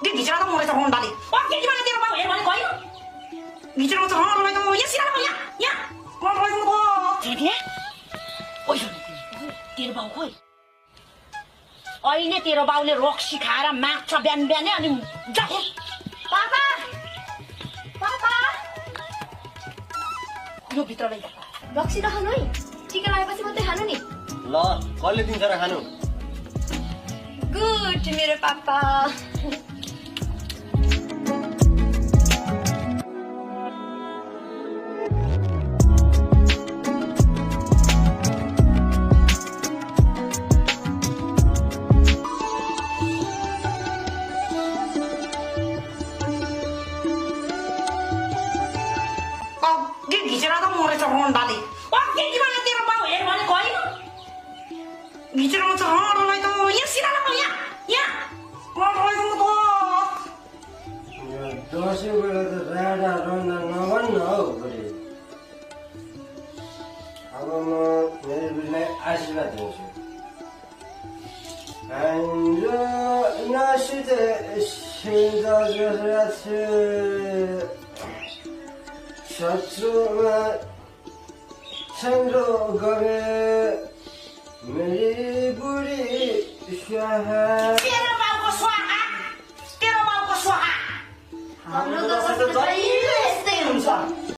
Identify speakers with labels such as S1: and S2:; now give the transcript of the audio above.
S1: dia bicara kamu mulai tahun balik. Oh, gimana dia mau? Mana kau ini? Bicara macam mana mulai kamu? Ya siapa ya? Ya, mau mulai kamu kau? Jadi, oh iya, dia bawa kau. अहिले तेरो बाउले रक्सी खाएर माग्छ बिहान बिहानै अनि जाऊ पापा पापा यो भित्र लै
S2: रक्सी त खानु है टिका लगाएपछि मात्रै खानु नि
S3: ल कहिले दिन्छ र खानु
S2: गुड मेरो पापा
S1: dia bicara kamu mulai tahun balik. Oh, gimana dia mau? Mana kau ini? Bicara macam mana mulai kamu? Ya siapa ya? Ya, mau mulai kamu kau?
S4: Dashain बेला त राडा रन्दा नभन्न हौ बुढी अब म मेरो बुढीलाई आशीर्वाद दिन्छु हाम्रो नसित शत्रुमा छन्द्रो गरे मेरी बुढी